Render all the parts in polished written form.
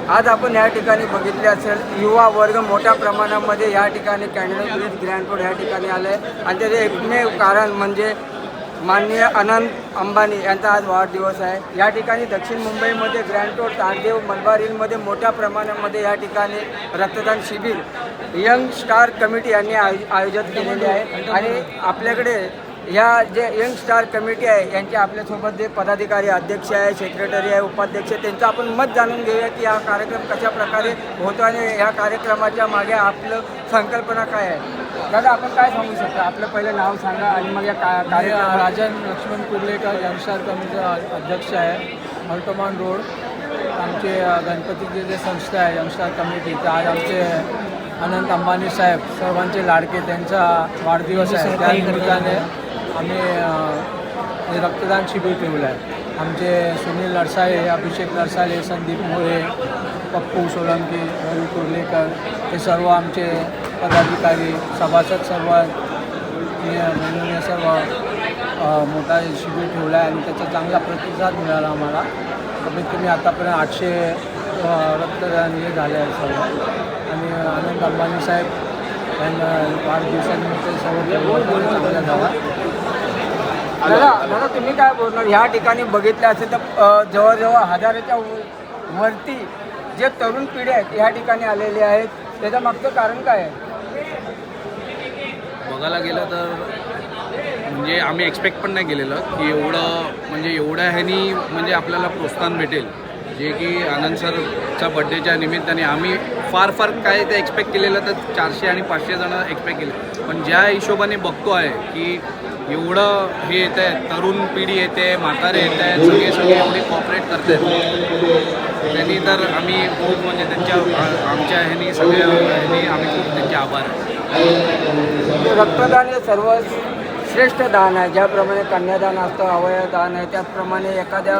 आज आपण या ठिकाणी बघितले असेल युवा वर्ग मोठ्या प्रमाणामध्ये या ठिकाणी कॅनडा ब्रिज ग्रँड रोड या ठिकाणी आलं आहे आणि त्याचे एकमेव कारण म्हणजे माननीय अनंत अंबानी यांचा आज वाढदिवस आहे। या ठिकाणी दक्षिण मुंबईमध्ये ग्रँड रोड तारदेव मलबार हिलमध्ये मोठ्या प्रमाणामध्ये या ठिकाणी रक्तदान शिबिर यंग स्टार कमिटी यांनी आयोजित केलेले आहे आणि आपल्याकडे या जे यंग स्टार कमिटी आहे यांचे आपल्यासोबत जे पदाधिकारी अध्यक्ष आहे, सेक्रेटरी आहे, उपाध्यक्ष त्यांचं आपण मत जाणून घेऊया की हा कार्यक्रम कशा प्रकारे होतो आणि या कार्यक्रमाच्या मागे आपलं संकल्पना काय आहे। दादा आपण काय सांगू शकता, आपलं पहिलं नाव सांगा आणि मग या कार्यक्रम। राजन लक्ष्मण कुर्लेकर यंग स्टार कमिटीचा अध्यक्ष आहे, मल्टोमान रोड। आमचे गणपतीचे जे संस्था आहे यंग स्टार कमिटी, तर आज आमचे अनंत अंबानी साहेब सर्वांचे लाडके त्यांचा वाढदिवस आहे, त्या निमित्ताने आम्ही रक्तदान शिबिर ठेवलं आहे। आमचे सुनील नरसाळे, अभिषेक नरसाळे, संदीप मोरे, पप्पू सोलंकी, रवी कुर्लेकर हे सर्व आमचे पदाधिकारी सभासद सर्व मिळून सर्व मोठा शिबिर ठेवला आहे आणि त्याचा चांगला प्रतिसाद मिळाला आम्हाला। कमीत कमी आतापर्यंत 800 रक्तदान हे झाले आहे सर्व आणि अनंत अंबानी साहेब यांना वाढदिवसानिमित्त सर्व चांगला झाला। दादा तुम्ही काय बोलणार, ह्या ठिकाणी बघितलं असेल तर जवळजवळ 1000च्या वरती जे तरुण पिढी आहेत ह्या ठिकाणी आलेले आहेत, त्याच्या मागचं कारण काय आहे? बघायला गेलं तर म्हणजे आम्ही एक्सपेक्ट पण नाही केलेलं की एवढ्या ह्यानी म्हणजे आपल्याला प्रोत्साहन भेटेल, जे की आनंद सरच्या बड्डेच्या निमित्ताने आम्ही फार काय ते एक्सपेक्ट केलेलं तर 400 आणि 500 जण एक्सपेक्ट केले, पण ज्या हिशोबाने बघतो आहे की एवढं हे येतं आहे, तरुण पिढी येते, म्हातारे येत आहेत, सगळे एवढे कॉपरेट करत आहेत, त्यांनी तर आम्ही खूप म्हणजे आमच्या ह्यानी सगळ्या ह्यानी आम्ही खूप त्यांचे आभार आहे। रक्तदान हे सर्व श्रेष्ठ दान आहे, ज्याप्रमाणे कन्यादान असतं, अवयवदान आहे, त्याचप्रमाणे एखाद्या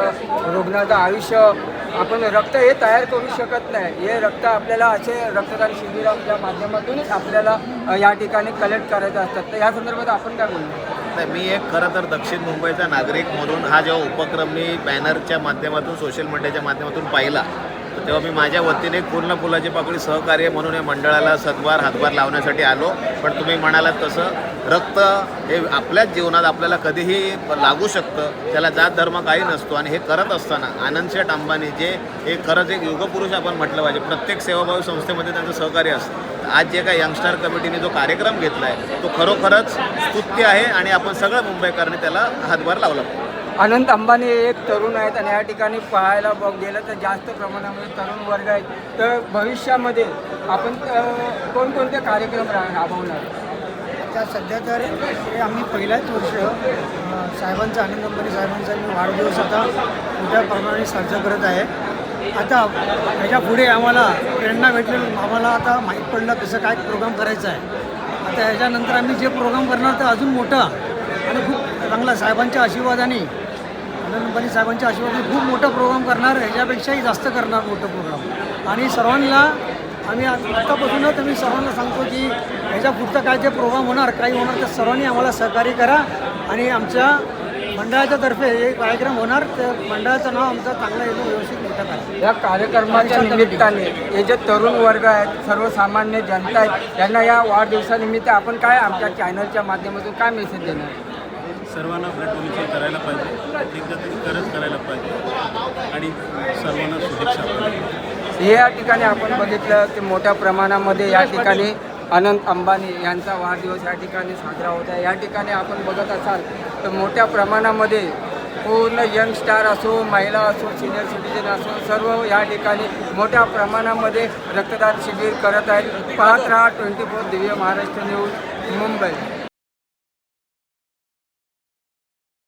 रुग्णाचं आयुष्य आपण रक्त हे तयार करू शकत नाही, हे रक्त आपल्याला असे रक्तदान शिबिराच्या माध्यमातूनच आपल्याला या ठिकाणी कलेक्ट करायचं असतात। तर या संदर्भात आपण काय बोलतो? नाही, मी एक खरं तर दक्षिण मुंबईचा नागरिक म्हणून हा जेव्हा उपक्रम मी बॅनरच्या माध्यमातून सोशल मीडियाच्या माध्यमातून पाहिला, तर तेव्हा मी माझ्या वतीने पूर्ण फुलाची पाकळी सहकार्य म्हणून या मंडळाला हातभार लावण्यासाठी आलो। पण तुम्ही म्हणालात तसं रक्त हे आपल्याच जीवनात आपल्याला कधीही लागू शकतं, त्याला जात धर्म काही नसतो आणि हे करत असताना आनंद शेठ अंबानी जे एक खरंच एक युगपुरुष आपण म्हटलं पाहिजे, प्रत्येक सेवाभावी संस्थेमध्ये त्यांचं सहकार्य असतं। आज जे काही यंगस्टार कमिटीने जो कार्यक्रम घेतला आहे तो खरोखरच स्तुत्य आहे आणि आपण सगळ्या मुंबईकरांनी त्याला हातभार लावला। अनंत अंबानी एक तरुण आहेत आणि या ठिकाणी पाहायला गेलं तर जास्त प्रमाणामध्ये तरुण वर्ग आहेत, तर भविष्यामध्ये आपण कोणकोणते कार्यक्रम राबवणार? आता सध्या तर हे आम्ही पहिल्याच वर्ष साहेबांचा आनंद अंबानी साहेबांचा मी वाढदिवस आता मोठ्या प्रमाणाने साजरा करत आहे। आता ह्याच्या पुढे आम्हाला प्रेरणा भेटली, आम्हाला आता माहीत पडलं कसं काय प्रोग्राम करायचा आहे। आता ह्याच्यानंतर आम्ही जे प्रोग्राम करणार तर अजून मोठा आणि खूप चांगला साहेबांच्या आशीर्वादाने, आनंद अंबानी साहेबांच्या आशीर्वादाने खूप मोठा प्रोग्राम करणार, ह्याच्यापेक्षाही जास्त करणार मोठं प्रोग्राम। आणि सर्वांना आम्ही आत्तापासूनच आम्ही सर्वांना सांगतो की ह्याच्या पुढचा काय जे प्रोग्राम होणार काही होणार तर सर्वांनी आम्हाला सहकार्य करा आणि आमच्या मंडळाच्या तर्फे हे कार्यक्रम होणार, तर मंडळाचं नाव आमचं चांगलं एकदम व्यवस्थित मोठं करा। या कार्यक्रमाच्या निमित्ताने हे जे तरुण वर्ग आहेत, सर्वसामान्य जनता आहेत, यांना या वाढदिवसानिमित्त आपण काय आमच्या चॅनलच्या माध्यमातून काय मेसेज देणार? सर्वांना ब्लड डोनेशन करायला पाहिजे, एकच करायला पाहिजे आणि सर्वांना शुभेच्छा। या ठिकाणी आपण बघितलं की मोठ्या प्रमाणामध्ये या ठिकाणी अनंत अंबानी यांचा वाढदिवस या ठिकाणी साजरा होत आहे। या ठिकाणी आपण बघत असाल तर मोठ्या प्रमाणामध्ये पूर्ण यंग स्टार असो, महिला असो, सिनियर सिटीजन असो, सर्व या ठिकाणी मोठ्या प्रमाणामध्ये रक्तदान शिबिर करत आहेत। पाहत रहा 24 दिव्य महाराष्ट्र न्यूज मुंबई।